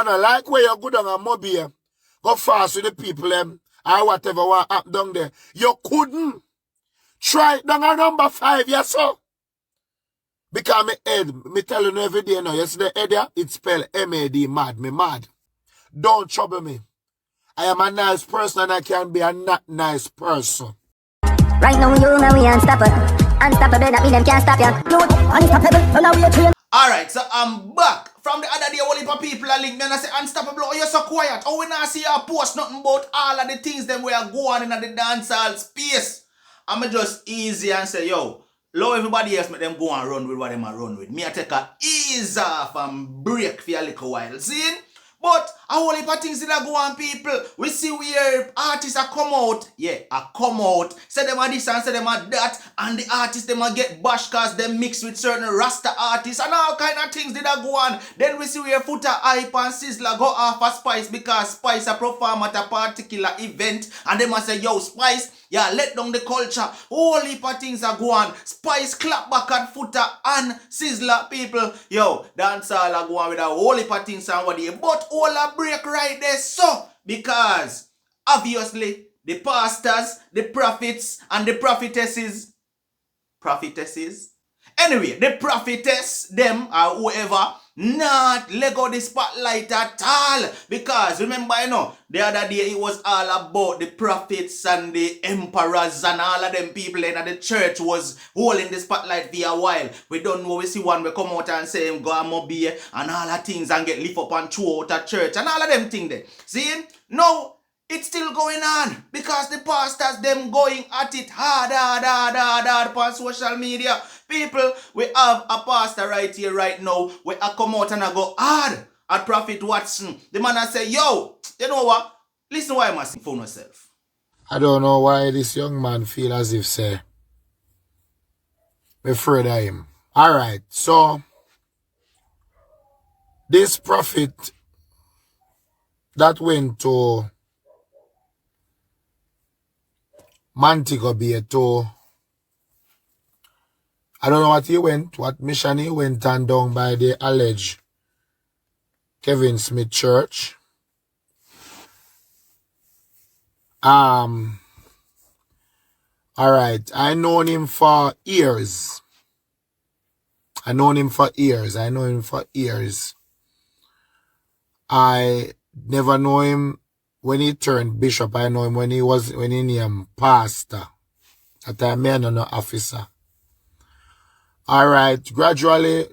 I don't like where you go down a mobile, go fast with the people or whatever what happen down there. You couldn't try it down a number 5, yes sir. Because me head, me telling you every day now, yesterday head yeah, it spell M-A-D, mad, me mad. Don't trouble me. I am a nice person and I can be a not nice person. Right now you know we unstoppable. Unstoppable, that mean them can't stop ya. Unstoppable, on our way to. Alright, so I'm back. From the other day, all heap people are link me and I say, Unstoppable, oh, you're so quiet. Oh, we not see you post nothing about all of the things them we are going in the dancehall space. I'm just easy and say, yo, love everybody else, make them go and run with what them are run with. Me I take a ease off and break for a little while. See? But a whole heap of things that go on, people. We see where artists are come out. Yeah, are come out. Say them are this and say them are that. And the artists them are get bashed cause them mix with certain Rasta artists and all kind of things that go on. Then we see where Foota, Hype and Sizzla go off for Spice because Spice a perform at a particular event. And them a say, yo, Spice, yeah, let down the culture. Whole heap of things are go on. Spice clap back at Foota and Sizzla, people. Yo, dancehall are go on with a whole heap of things and what they. But all a break right there, so because obviously the pastors, the prophets, and the prophetesses, anyway, the prophetess, them or whoever, not let go the spotlight at all. Because remember, you know, the other day it was all about the prophets and the emperors and all of them people in the church was holding the spotlight for a while. We don't know, we see one we come out and say him go and mobile and all of things and get lift up and throw out of church and all of them things there. See? No. It's still going on because the pastors them going at it hard on social media. People, we have a pastor right here right now. We are come out and I go hard at Prophet Watson. The man I say, yo, you know what? Listen why I must for myself. I don't know why this young man feel as if say, I'm afraid of him. Alright, so this prophet that went to Montego Bay to, I don't know what mission he went and down by the alleged Kevin Smith Church. Alright, I known him for years. I know him for years. I never know him when he turned bishop. I know him when he named pastor. At that time, I no officer. Alright, gradually,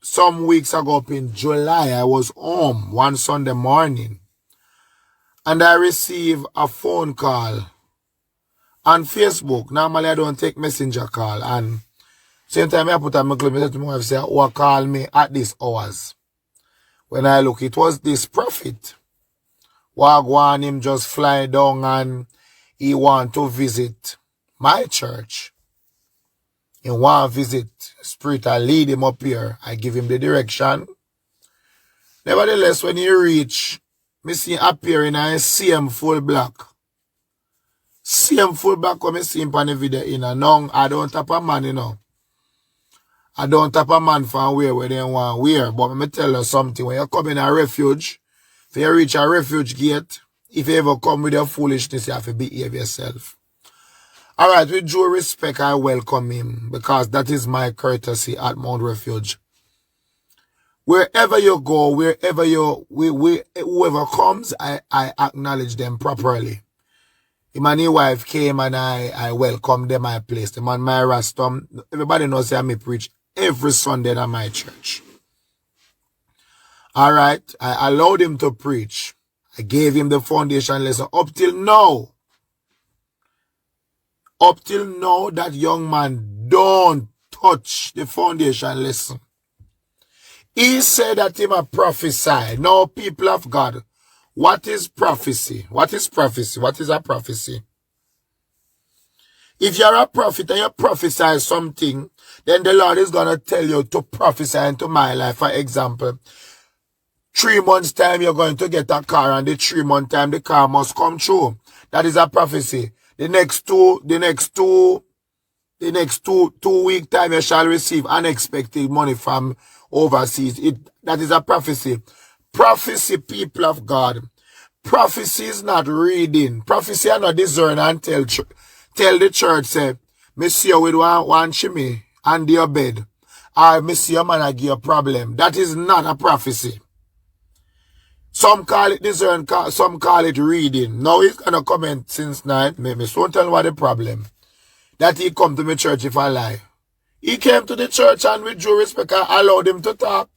some weeks ago up in July, I was home one Sunday morning. And I received a phone call on Facebook. Normally, I don't take messenger call. And same time, I put on my club, I said to my wife, say, who call me at these hours? When I look, it was this prophet. Wagwan him just fly down and he want to visit my church. He want to visit Spirit. I lead him up here. I give him the direction. Nevertheless, when he reach, me see him appear in a same full black. Same full black when I see him on the video in a now I don't tap a man, you know. I don't tap a man from where they want wear. But let me tell you something. When you come in a refuge, if you reach a refuge gate, if you ever come with your foolishness, you have to behave yourself. Alright, with due respect, I welcome him because that is my courtesy at Mount Refuge. Wherever you go, whoever comes, I acknowledge them properly. Him and his wife came and I welcomed them, I placed them on my rostrum. Everybody knows that I preach every Sunday at my church. Alright, I allowed him to preach. I gave him the foundation lesson. Up till now, that young man don't touch the foundation lesson. He said that he might prophesy. Now, people of God, what is prophecy? What is prophecy? What is a prophecy? If you're a prophet and you prophesy something, then the Lord is going to tell you to prophesy into my life. For example, 3 months time you're going to get a car, and the 3 month time the car must come true. That is a prophecy. The next two week time you shall receive unexpected money from overseas. That is a prophecy. Prophecy, people of God. Prophecy is not reading. Prophecy are not discern and tell the church, say, me see you with one shimmy under your bed. Or me see your man I give you a problem. That is not a prophecy. Some call it discern, some call it reading. Now he's gonna comment since night. Me so tell what the problem. That he come to my church if I lie. He came to the church and with due respect I allowed him to talk.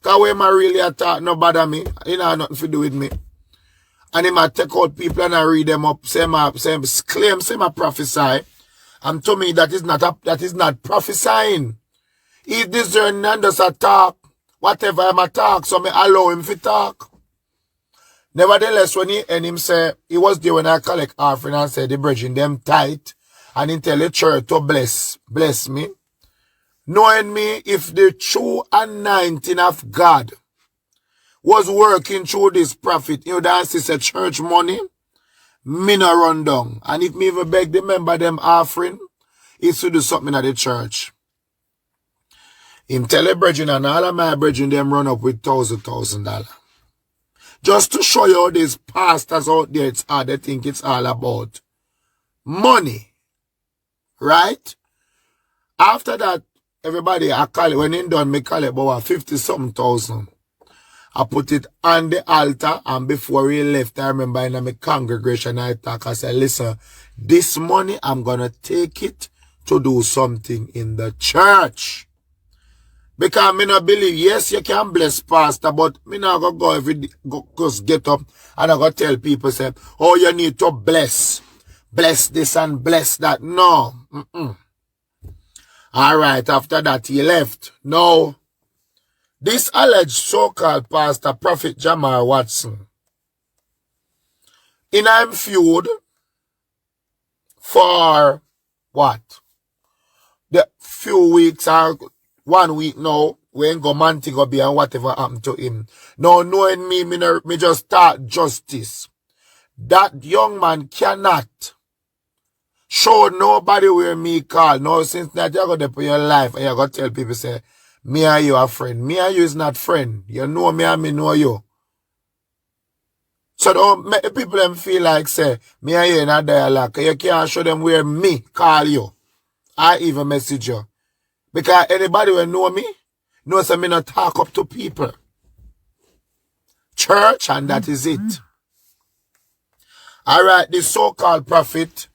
Because when I really attack, no bother me. He not nothing to do with me. And he might take out people and I read them up, claim, say my prophesy. And to me that is not prophesying. He discern and does a talk. Whatever I'm a talk, so me allow him to talk. Nevertheless, when he and him say, he was there when I collect offering and say the bridging them tight. And he tell the church to bless me. Knowing me, if the true anointing of God was working through this prophet, you dance is a church money, me no run down. And if me even beg the member them offering, it's to do something at the church. Him tell the brethren and all of my brethren them run up with $1,000. Just to show you how these pastors out there, they think it's all about money. Right? After that, everybody, I call it, when in done, me call it about 50-something thousand. I put it on the altar, and before we left, I remember in my congregation, I talk, I said, listen, this money, I'm going to take it to do something in the church. Because me not believe, yes, you can bless pastor, but me not go every day, just get up, and I go tell people, say, oh, you need to bless this and bless that. No. Alright, after that, he left. No. This alleged so-called pastor, Prophet Jamar Watson, in I'm feud for what? The few weeks or 1 week now, we ain't go manty go be and whatever happened to him. Now knowing me just start justice. That young man cannot show nobody where me call. No, since that you're going to put your life and you're going to tell people, say, me and you are friend. Me and you is not friend. You know me and me know you. So don't make people them feel like, say, me and you in a dialogue. You can't show them where me call you. I even message you. Because anybody will know me, knows that me not talk up to people. Church, and that is it. Alright, the so-called prophet,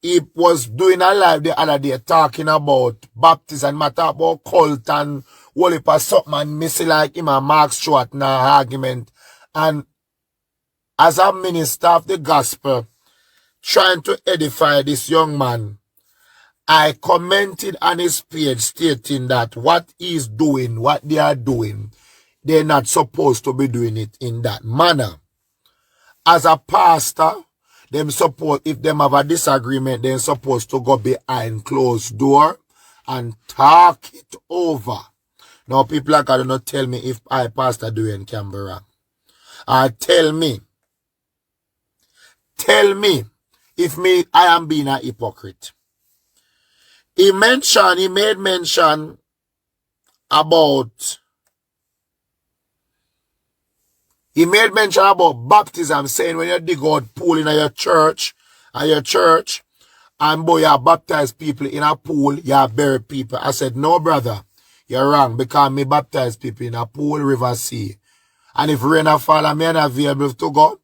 he was doing a live the other day talking about baptism, matter about cult and whole heap of something and missing like him and Mark Stewart in an argument. And as a minister of the gospel, trying to edify this young man, I commented on his page stating that what he's doing, what they are doing, they're not supposed to be doing it in that manner. As a pastor, them support, if them have a disagreement, they're supposed to go behind closed door and talk it over. Now people are going to tell me if I, Pastor Dwayne, can be wrong. Or tell me if I am being a hypocrite. He made mention about baptism, saying when you dig out pool in your church, and boy, you baptize people in a pool, you bury people. I said, no, brother, you're wrong, because me baptize people in a pool, river, sea. And if rain fall and me not available to go,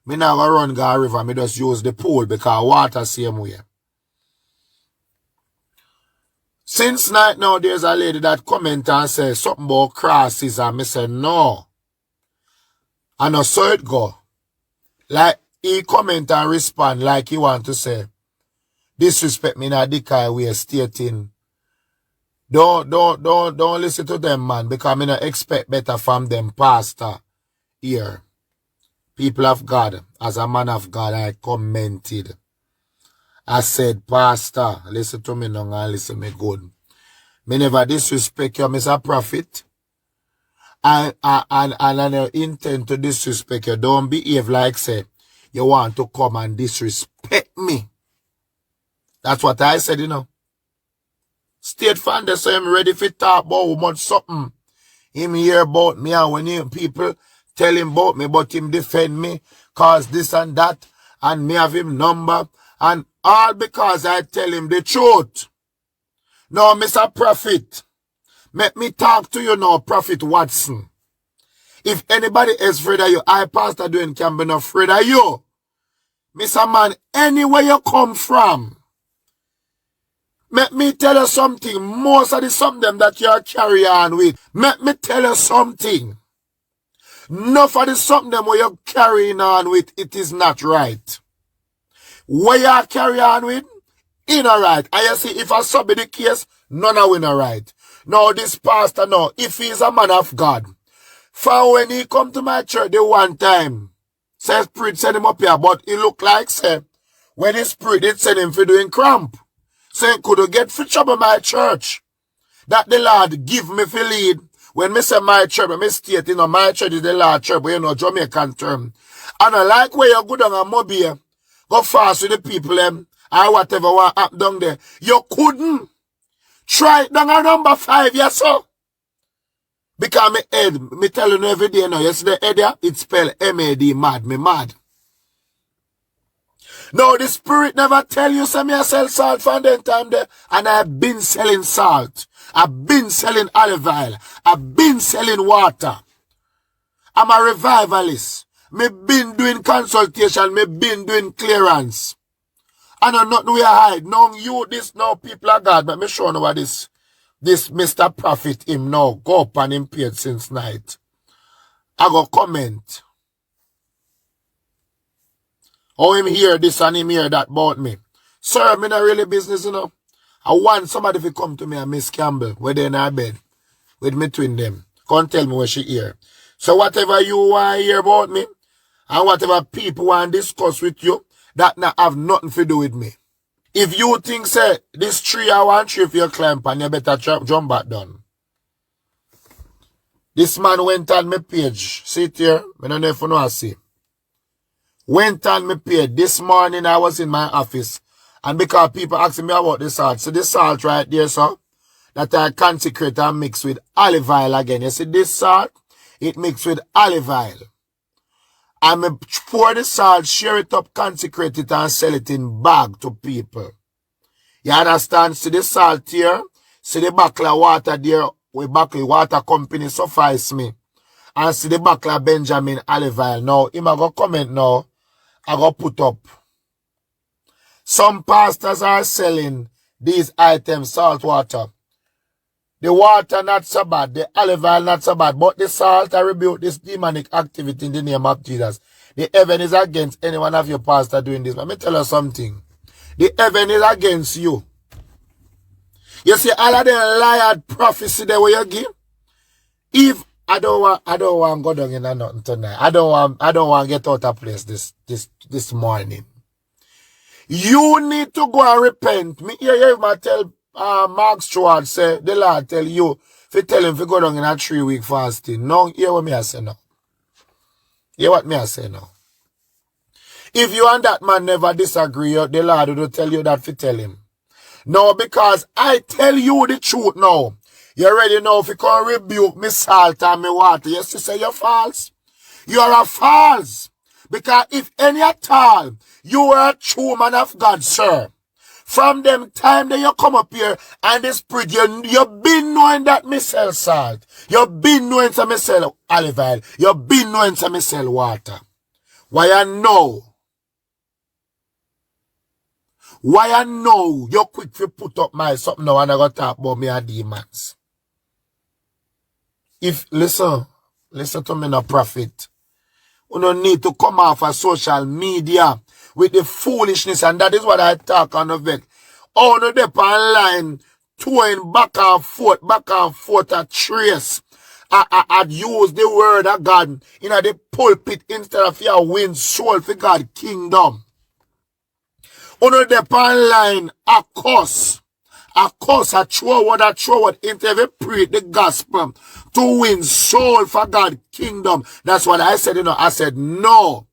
me not go run go river, me just use the pool, because water same way. Since night now, there's a lady that comment and say something about crosses, and me say, no. And I saw it go. Like, he comment and respond like he want to say, disrespect me in a dickey way, stating, don't listen to them, man, because I don't expect better from them, pastor, here. People of God, as a man of God, I commented. I said, pastor, listen to me now and listen me good. Me never disrespect you, Mr. Prophet. And I intend to disrespect you. Don't behave like, say, you want to come and disrespect me. That's what I said, you know. State fan, so I'm ready for talk about how much something him hear about me, and when people tell him about me, but him defend me, cause this and that, and me have him number, and all because I tell him the truth. Now, Mr. Prophet, let me talk to you now, Prophet Watson. If anybody is afraid of you, I, Pastor Dwayne, can be not afraid of you. Mr. Man, anywhere you come from, let me tell you something. Most of the something that you are carrying on with, let me tell you something. Enough of the something where you're carrying on with, it is not right. What you are carrying on with, it not right. And you see, if I sub the case, none of it not right. Now, this pastor, now, if he is a man of God, for when he come to my church the one time, say spirit send him up here, but he look like, say, when his spirit did send him for doing cramp. So he could get for trouble my church. That the Lord give me for lead. When me say my church, me state, you know, my church is the Lord church, but you know, Jamaican term. And I like where you go down and mobile, go fast with the people, or whatever what happen down there. You couldn't try it down at number 5, yes, sir. Because me head, me telling you every day now, you see the head there, it's spelled M-A-D, mad, me mad. No, the spirit never tell you, say me I sell salt from that time there, and I've been selling salt. I've been selling olive oil. I've been selling water. I'm a revivalist. Me been doing consultation. Me been doing clearance. And I'm not where I hide. No, you, this, no, people of God. But me show you what this Mr. Prophet, him now, go up and him paid since night. I go comment. How him hear this and him hear that about me. Sir, me not really business, you know. I want somebody to come to me and Miss Campbell, where they in her bed, with me twin them. Come tell me what she hear. So whatever you want to hear about me, and whatever people want to discuss with you, that not have nothing to do with me. If you think, say, this tree I want tree for your climb and you better jump back down. This man went on my page. See it here? I don't know if you know I see. Went on my page. This morning I was in my office. And because people asking me about the salt. So this salt right there, sir, that I consecrate and mix with olive oil again. You see this salt? It mixed with olive oil. And I pour the salt, share it up, consecrate it, and sell it in bag to people. You understand? See the salt here? See the bottle of water there? We bottle water company suffice me. And see the bottle of Benjamin olive oil. Now, him I go comment now. I go put up. Some pastors are selling these items, salt water. The water not so bad, the olive oil not so bad, but the salt I rebuke this demonic activity in the name of Jesus. The heaven is against any one of your pastor doing this. Let me tell you something. The heaven is against you. You see all of the liar prophecy that we you give. If I don't want to go down in nothing tonight. I don't want to get out of place this morning. You need to go and repent. Me hear you tell Mark Stewart say the Lord tell you if you tell him to go down in a 3-week fasting. No, hear what me I say now. Hear what me I say now. If you and that man never disagree, the Lord will tell you that to tell him. No, because I tell you the truth now. You ready now if you can rebuke me salt and me water. You see say you're false. You are a false. Because if any at all, you are a true man of God, sir. From them time that you come up here and the spirit, you've been knowing that me sell salt. You've been knowing that me sell olive oil. You've been knowing that me sell water. Why I know? Why I know you're quick to put up my something now and I got to talk about me and demons. If, listen to me now, prophet. You don't need to come off of social media with the foolishness, and that is what I talk on the vet. All the dep online, towing back and forth a trace. I'd use the word of God in the pulpit instead of your win soul for God kingdom. All the dep online, a curse, a true word into every preach the gospel to win soul for God kingdom. That's what I said, I said, no.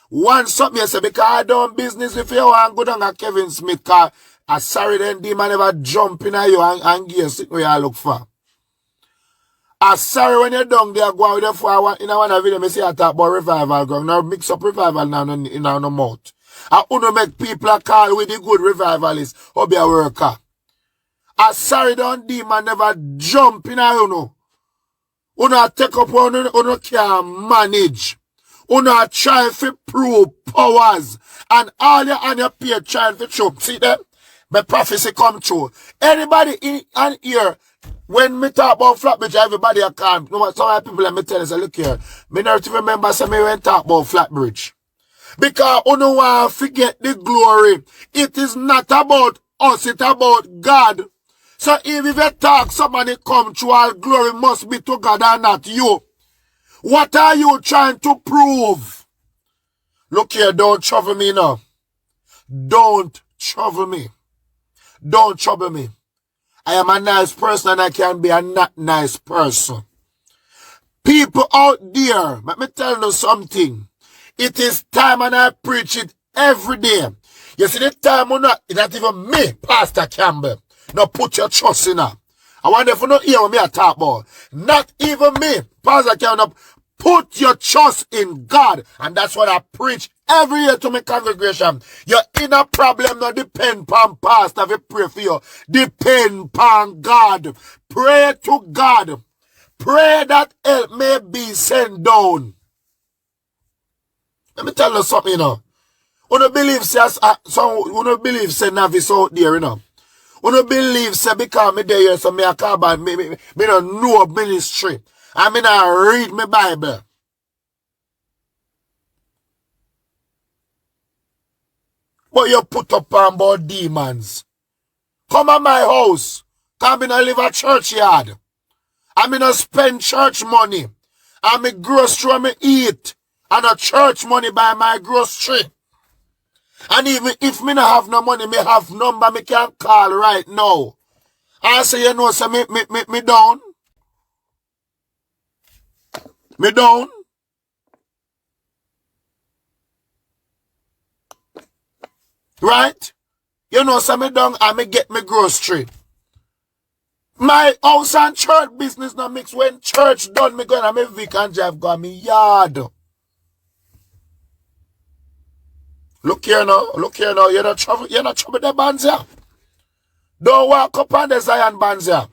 One something I said, because I done business if you want to go down to Kevin Smith, because I sorry then demon never jump in at you and give you where I look for. I'm sorry when you're down there going with the 4 in one video, I say I talk about revival going. Now mix up revival now in no mouth. I wanna make people call with the good revivalists or be a worker. I'm sorry don't demon never jump in a you know. Una take up una can manage. Una try to prove powers. And all you on your page trying to show. See them? My prophecy come true. Anybody in and here, when me talk about Flatbridge, everybody a calm. No, some people let me tell you, say, look here. Me not remember say me when talk about Flatbridge. Because you don't want to forget the glory. It is not about us, it's about God. So if you talk, somebody come to all glory must be to God and not you. What are you trying to prove? Look here, don't trouble me now. Don't trouble me. Don't trouble me. I am a nice person and I can be a not nice person. People out there, let me tell you something. It is time and I preach it every day. You see the time or not, it's not even me, Pastor Campbell. Now put your trust in her. I wonder if you don't hear what me I talk about. Not even me, Pastor Campbell. Put your trust in God. And that's what I preach every year to my congregation. Your inner problem not depend upon pastor if you pray for you. Depend upon God. Pray to God. Pray that help may be sent down. Let me tell you something, you know. You don't believe you don't believe say Navis out there, you know. You don't believe say because me there here so me a call about me don't know ministry. I mean I read my Bible. But you put up on about demons. Come at my house. Come in and live a churchyard. I mean I spend church money. I mean grocery me eat. And a church money buy my grocery. And even if me not have no money, me have number me can call right now. I say you know so me down. Me down. Right? You know so me down and me get me grocery. My house and church business not mix. When church done, me go and me Vic and drive go me yard. Look here now, you're not trouble the bands here. Don't walk up on the Zion bands here.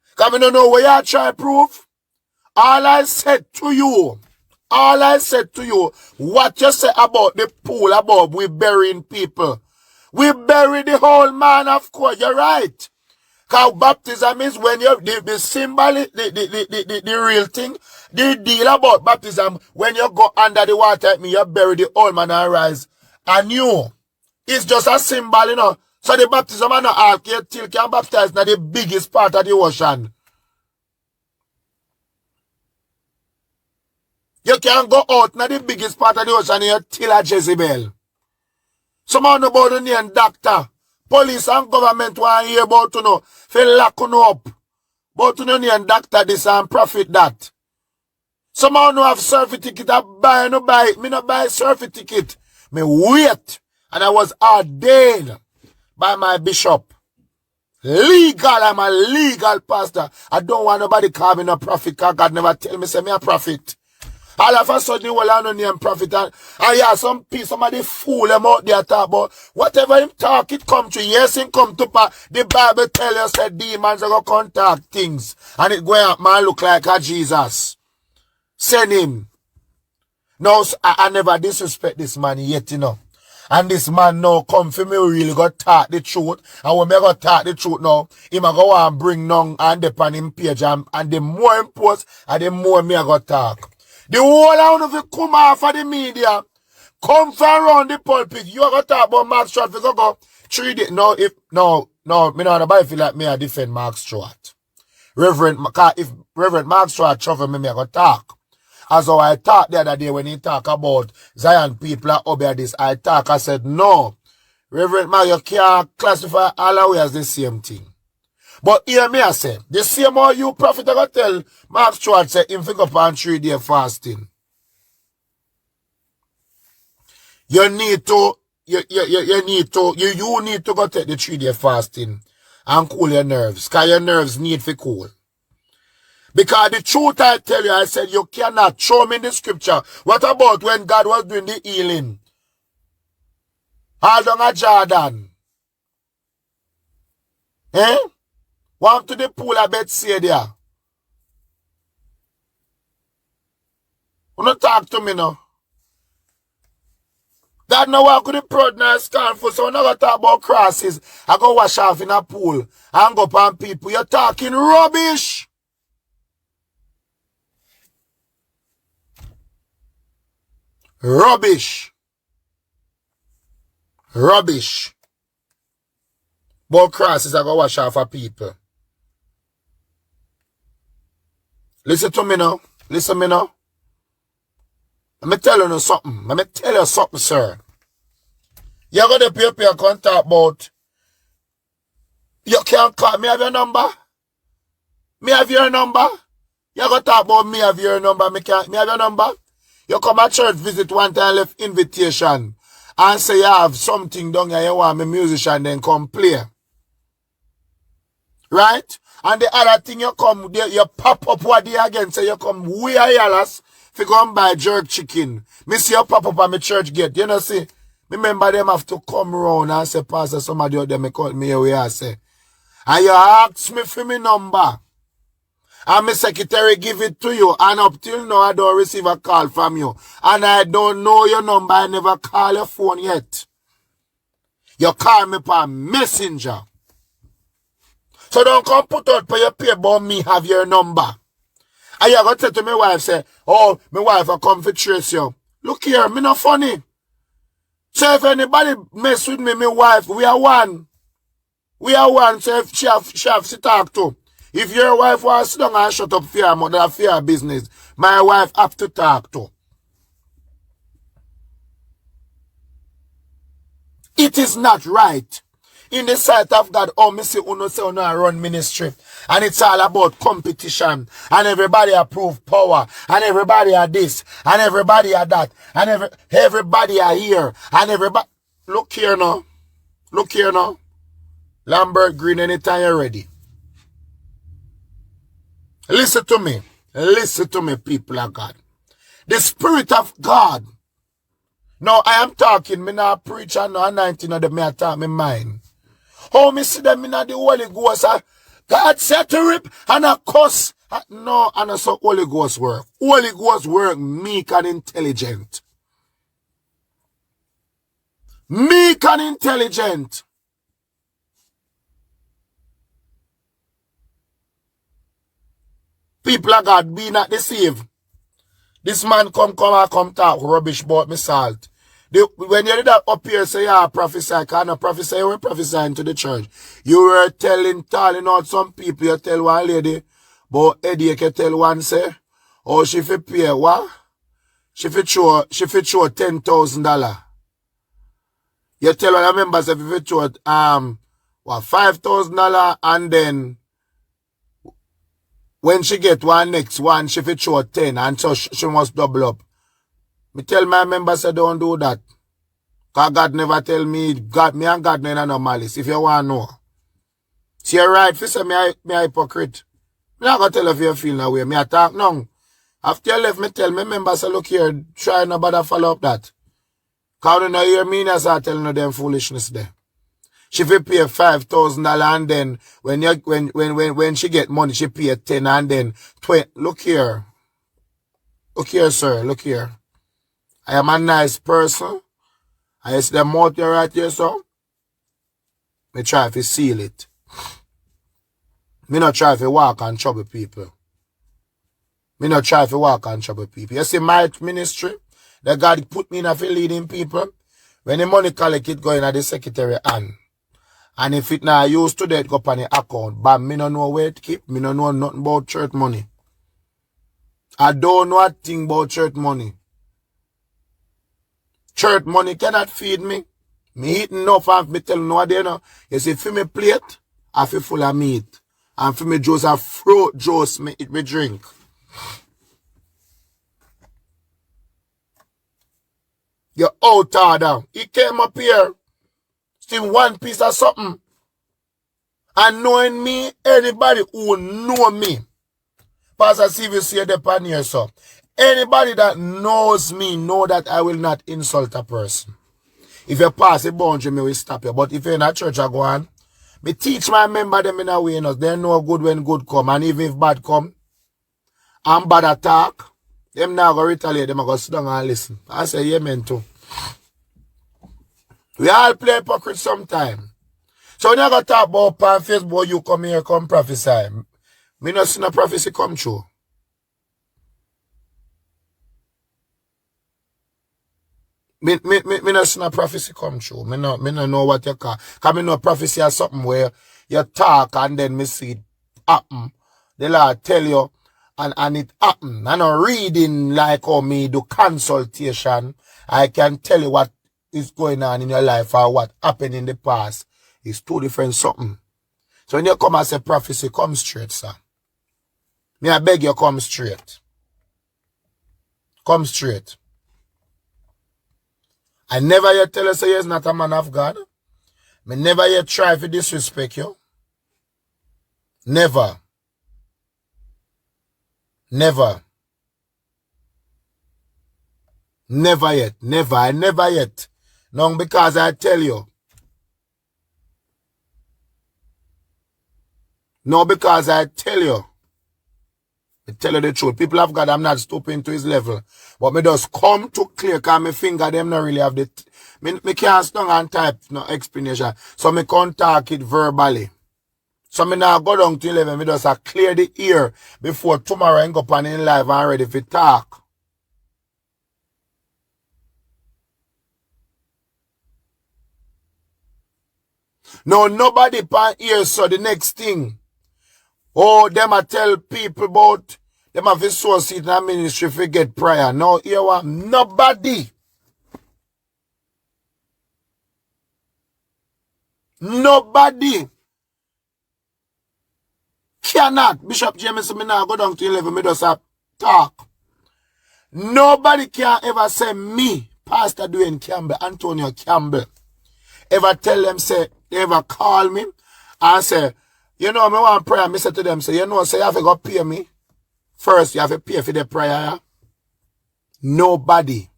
Because I don't know where you try to prove. All I said to you, what you say about the pool above, we burying people. We bury the whole man, of course, you're right. Because baptism is when you the symbol, the real thing, the deal about baptism, when you go under the water, you bury the old man and rise anew. It's just a symbol, you know. So the baptism is not all till can baptize now the biggest part of the ocean. You can go out now the biggest part of the ocean and you till a Jezebel. Someone about the name doctor. Police and government want to hear about to know. Feel lock you up. But to know and doctor this and profit that. Someone who have surfing ticket, I buy no buy. Me no buy surfing ticket. Me wait. And I was ordained by my bishop. Legal, I'm a legal pastor. I don't want nobody call me no prophet because God never tell me say me a prophet. All of a sudden, well, I don't name prophet. And yeah, somebody fool them out there talk about whatever him talk, it come to. Yes, him come to pass. The Bible tell you that demons are going to contact things. And it going up, man, look like a Jesus. Send him. No, I never disrespect this man yet, you know. And this man now come for me really go talk the truth. And when me go talk the truth now, him a go and bring none and depend him page. And the more him post, and the more me a go talk. The whole of you come off of the media, come from around the pulpit. You are going to talk about Mark Stewart. You go 3 days. No, me not nobody feel like me I defend Mark Stewart. If Reverend Mark Stewart trouble me, I go talk. As how I talked the other day when he talk about Zion people are over this, I said, no, Reverend Mark, you can't classify all away as the same thing. But hear me I say, the same how you prophet are going to tell Mark Stewart say him pick up on 3-day fasting. You need to go take the 3-day fasting and cool your nerves. Because your nerves need to cool. Because the truth I tell you, I said, you cannot show me in the scripture. What about when God was doing the healing? All down at Jordan. Eh? Walk to the pool, I bet say there. You don't talk to me now. God no walk with the prod and scarf for, so when I go talk about crosses, I go wash off in a pool and go upon people. You're talking rubbish. Rubbish. Rubbish. About crosses, I go wash off of people. Listen to me now. Listen to me now. Let me tell you something. Let me tell you something, sir. You're going to pay your contact about. You can't call me. Have your number? Me have your number? You're going to talk about me have your number. Me have your number? You come at church, visit one time, left invitation, and say you have something down here, you want me musician, then come play. Right? And the other thing you come, you pop up what day again, say you come way yalas. If you go and buy jerk chicken, me see you pop up at my church gate. You know, see, remember them have to come around and say, Pastor, somebody out there me call me away and say. And you ask me for my number. And my secretary give it to you. And up till now, I don't receive a call from you. And I don't know your number. I never call your phone yet. You call me by messenger. So don't come put out for your pay about me have your number. And you going to say to my wife, say, oh, my wife will come for trace you. Look here, me not funny. So if anybody mess with me, my wife, we are one. We are one, so if she have to talk to. If your wife wants to sit down and shut up for your mother, for your business, my wife have to talk to. It is not right. In the sight of God, oh, me see uno say uno run ministry. And it's all about competition. And everybody approve power. And everybody are this. And everybody are that. And everybody are here. And everybody... Look here now. Look here now. Lambert Green, anytime you're ready. Listen to me. Listen to me, people of God. The Spirit of God. Now, I am talking. Me not preach and no anointing of them. Me talk my mind. How me see them in the Holy Ghost? God said to rip and a cuss. No, and that's how Holy Ghost work. Holy Ghost work meek and intelligent. Meek and intelligent. People of God, be not deceived. This man come talk rubbish about me salt. When you did that up here, say, yeah, prophesy, can't prophesy, you were prophesying to the church. You were telling out some people, you tell one lady, but Eddie can tell one, say, oh, she fi pay, what? She fi show $10,000. You tell one of the members, if you fi show, $5,000, and then, when she get one next one, she fi show 10, and so she must double up. Me tell my members, I don't do that. Because God never tell me, me and God no malice, if you want to know. See, you're right, if you say me a hypocrite. Me not going to tell if you feel that way. Me a talk now. After you left, me tell my members, look here, try no bother follow up that. Because you know hear me, as I tell you them foolishness there. She fi pay $5,000 and then when she get money, she pay 10 and then 20. Look here. Look here, sir. Look here. I am a nice person. I see them out there right here, so. Me try to seal it. Me not try to walk and trouble people. Me not try to walk and trouble people. You see my ministry, that God put me in a leading people. When the money collect it go in at the secretary hand. And if it not used to that, go up on the account. But me no know where it keep. Me no know nothing about church money. I don't know a thing about church money. Church money cannot feed me. Me eat enough and me tell no day now. You see, for me plate, I feel full of meat. And for me juice, a fruit juice, me eat me drink. You're out order. He came up here. Still one piece of something. And knowing me, anybody who know me, Pastor Steve, you see the pan here, so. Anybody that knows me know that I will not insult a person. If you pass a boundary, me will stop you. But if you're in a church, I go on. Me teach my member them in a way, you know, they know good when good come. And even if bad come, and bad attack, them now go retaliate, them go sit down and listen. I say, yeah, man, too. We all play hypocrite sometime. So when you go talk about on Facebook, you come here, come prophesy. Me not see no prophecy come true. Me not see no prophecy come true. Me not know what you call. Because me know prophecy is something where you talk and then me see it happen. The Lord tell you and it happen. I'm not reading like how me do consultation. I can tell you what is going on in your life or what happened in the past. It's two different something. So when you come and say prophecy, come straight, sir. Me I beg you, come straight. Come straight. I never yet tell you say you're not a man of God. Me never yet try to disrespect you. Never. Never. Never yet. Never. I never yet. No, because I tell you. No, because I tell you. I tell you the truth. People of God, I'm not stooping to his level. But me just come to clear because my finger them not really have the... Me can't stand and type no explanation. So me can't talk it verbally. So me now go down to 11. Me just clear the ear before tomorrow I go up in live and ready for talk. No, nobody pan ear, so the next thing. Oh, them I tell people about them have a source in the ministry if we get prayer. No, here one nobody. Nobody cannot. Bishop James, me now go down to 11, me just talk. Nobody can ever say me, Pastor Dwayne Campbell, Antonio Campbell, ever tell them, say, they ever call me and say, you know, me want prayer. Me say to them, say, you know, say you have to go pay me. First, you have to pay for the prayer. Nobody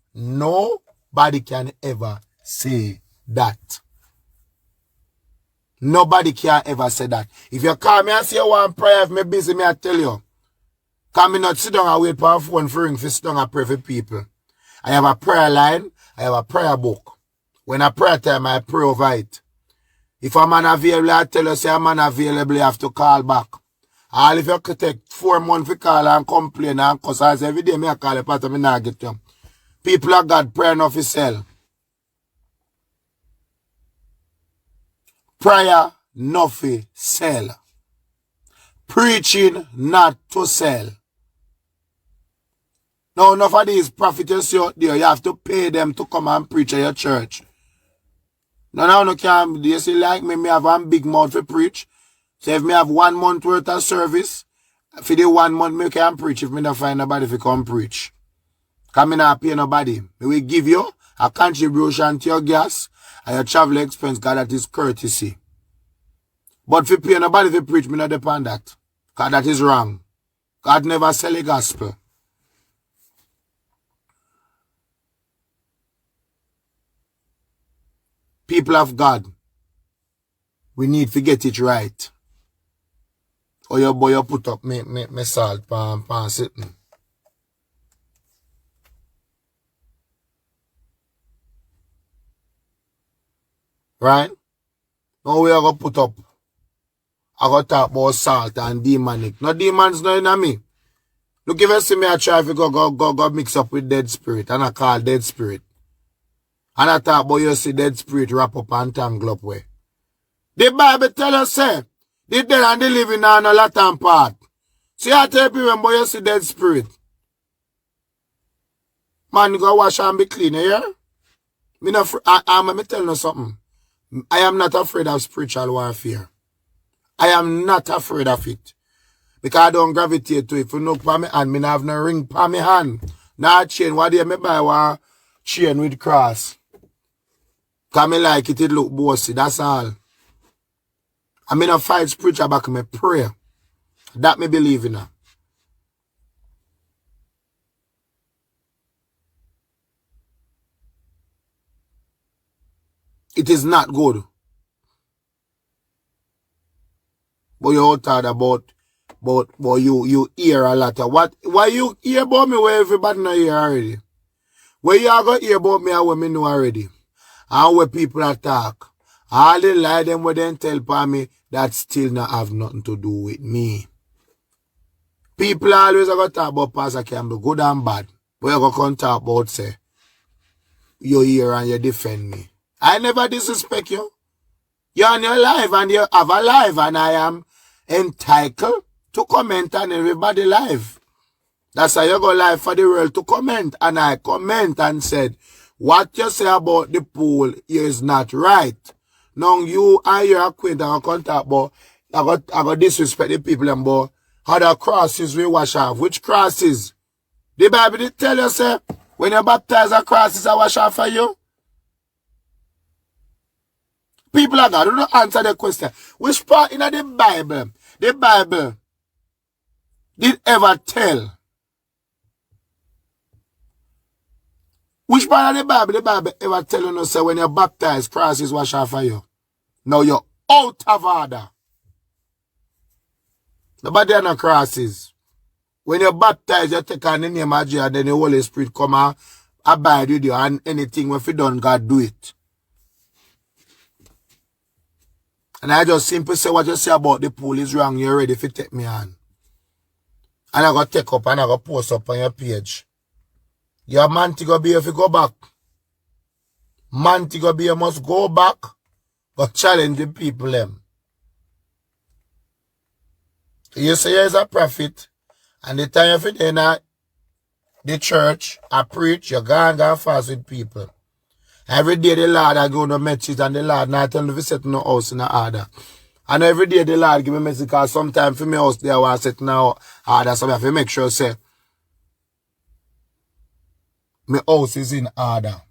can ever say that. Nobody can ever say that. If you call me and say you want prayer, if me busy, me I tell you. Can me not sit down and wait for a phone for ring for sit down and pray for people. I have a prayer line, I have a prayer book. When I pray time, I pray over it. If a man available, I tell you, say a man available, you have to call back. All if you could take 4 months to call and complain and cuss, I say every day me I call a part of me not get them. People of God, prayer not to sell. Prayer not to sell. Preaching not to sell. Now, enough of these prophets out there, you have to pay them to come and preach at your church. No can you see like me have one big mouth to preach. So if me have 1 month worth of service, for the 1 month me can preach if me not find nobody to come preach. Because me not pay nobody. Me will give you a contribution to your gas and your travel expense because that is courtesy. But if you pay nobody to preach, me not depend that. Because that is wrong. God never sell a gospel. People of God, we need to get it right. Or your boy you put up me salt pan sitting. Right? Now we are going to put up. I got to talk about salt and demonic. No demons no in me. Look if you see me I try to go mix up with dead spirit. And I call dead spirit. And I talk about you see dead spirit wrap up and tangle up way. The Bible tell us say, the dead and the living are no Latin part. See I tell people when you see dead spirit. Man, you go wash and be clean, you hear? Me tell you something. I am not afraid of spiritual warfare. I am not afraid of it. Because I don't gravitate to it. If you look for me hand, me have no ring for me hand. Now chain, what do you buy one chain with cross? Because me like it look bossy, that's all. I mean, I fight spiritual back, me pray. That me believe in. It is not good. But you thought about you hear a lot of what. Why you hear about me where everybody know hear already? Where you are going to hear about me and what me know already? And where people attack. All the lie them where them tell by me that still not have nothing to do with me. People always are going to talk about Pastor Campbell, good and bad. But you going to talk about say, you hear and you defend me. I never disrespect you. You're on your life and you have a life and I am entitled to comment on everybody's life. That's how you go live for the world to comment. And I comment and said, what you say about the pool is not right. Now you and your acquaintance are going to talk about, I got disrespect the people and about how the crosses we wash off. Which crosses? The Bible did tell you, say, when you baptize the crosses, I wash off for you. People are going to answer the question. Which part in the Bible did ever tell? Which part of the Bible ever tell you, say, when you baptize, crosses wash off for you? Now you're out of order. Nobody are no crosses. When you baptize, you take on the name of Jesus, then the Holy Spirit come and abide with you, and anything when you done, God do it. And I just simply say what you say about the pool is wrong. You're ready to take me on. And I got to take up and I got to post up on your page. Your man to go be if you go back. Man to go be you must go back. But challenge the people them. You say you're a prophet. And the time you fit in the church, I preach, you go and fast with people. Every day the Lord I go to message and the Lord not tell me to set no house in the order. And every day the Lord give me message because sometimes for me house there I want to set no order. So I have to make sure say my house is in order.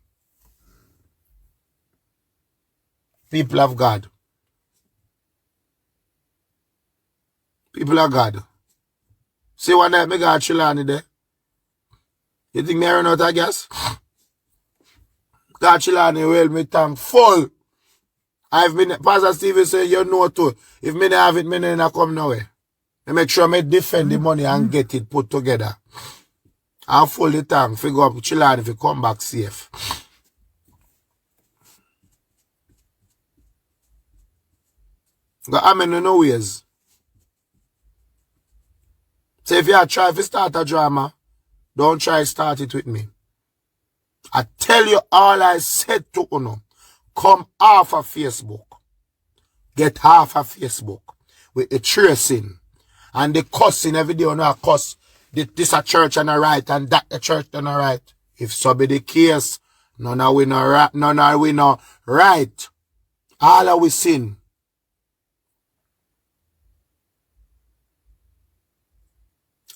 People of God. People of God. See one night me got Chilani there. You think me run out of gas? God Chilani well me thankful. I've been Pastor Steve say you know too. If me not have it, me not come nowhere. I make sure me defend the money and get it put together. And full the tank. Figure up Chilani if you come back safe. But I'm in no ways. So if you try to start a drama, don't try to start it with me. I tell you all I said to Uno. Come off of Facebook. Get off of Facebook. With the tracing. And the cussing every day on a cuss. This a church and a right and that a church and a right. If so be the case, none of we no right. None of we no right. All of we sin.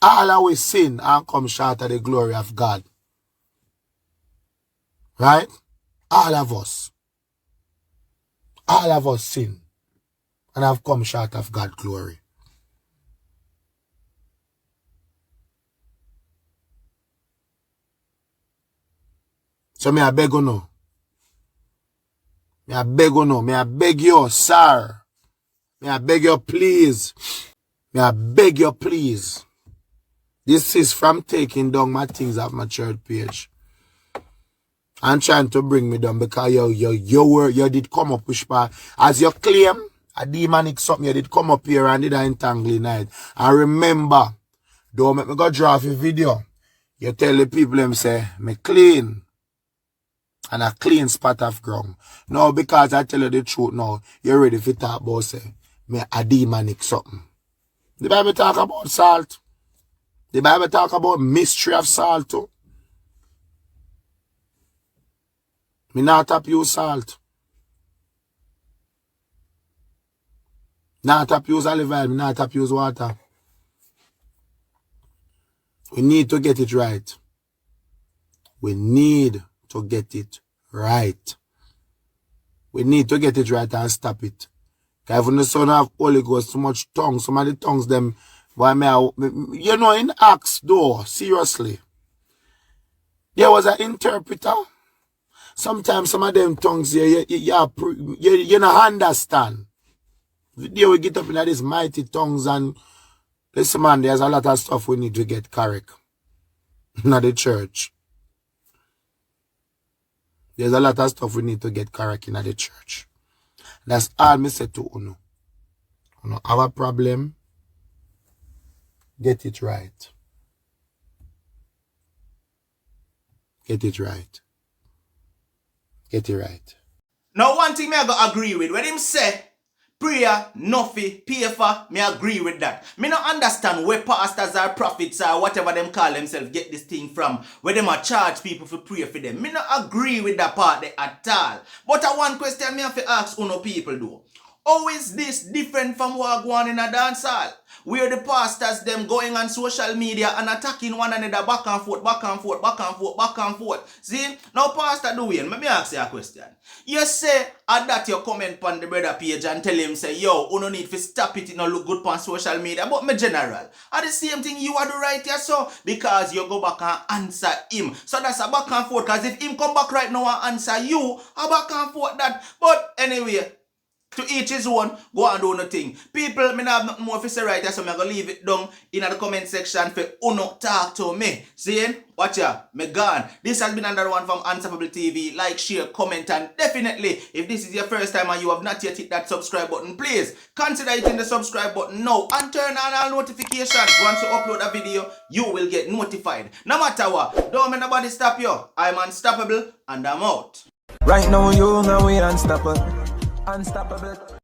All of we sin and come short of the glory of God. Right? All of us. All of us sin. And have come short of God's glory. So me I beg you no. Me I beg you no. Me I beg you, sir. Me I beg you please. Me I beg you please. This is from taking down my things off my church page. And trying to bring me down because you did come up with as you claim a demonic something, you did come up here and did an entangle night. And remember, don't make me go draw off a video. You tell the people them say, me clean. And a clean spot of ground. Now because I tell you the truth now, you're ready to talk about say, me a demonic something. The Bible talk about salt. The Bible talk about mystery of salt too. Me not tap use salt. Not tap use olive oil. Me not tap use water. We need to get it right. We need to get it right. We need to get it right and stop it. Because when the son of Holy Ghost, so much tongue, some of the tongues them, you know, in Acts though, seriously, there was an interpreter Sometimes some of them tongues you don't understand. The day we get up in these mighty tongues and listen man, there's a lot of stuff we need to get correct. Not the church. There's a lot of stuff we need to get correct in the church. That's all me say to Uno. Uno have a problem, get it right. Get it right. Get it right. Now one thing me I go agree with, when him say, prayer, nothing, pay for, me agree with that. Me not understand where pastors or prophets or whatever them call themselves get this thing from, where them a charge people for pray for them. Me not agree with that part there at all. But one question me have to ask uno people though. How is this different from what go on in a dancehall? Where the pastors them going on social media and attacking one another back and forth, back and forth, back and forth, back and forth. See? Now Pastor Dwayne, let me ask you a question. You say that you comment on the brother page and tell him say, yo, you no need to stop it, it no look good on social media. But me general, are the same thing you are do right here so? Because you go back and answer him. So that's a back and forth. Because if him come back right now and answer you, a back and forth that. But anyway, to each his own, go and do nothing. People, me not have nothing more to say right here, so I'm going to leave it down in the comment section for uno talk to me. See? Watch ya, me gone. This has been another one from Unstoppable TV. Like, share, comment, and definitely, if this is your first time and you have not yet hit that subscribe button, please consider hitting the subscribe button now and turn on all notifications. Once you upload a video, you will get notified. No matter what, don't let nobody stop you. I'm unstoppable and I'm out. Right now, you know we unstoppable. Unstoppable.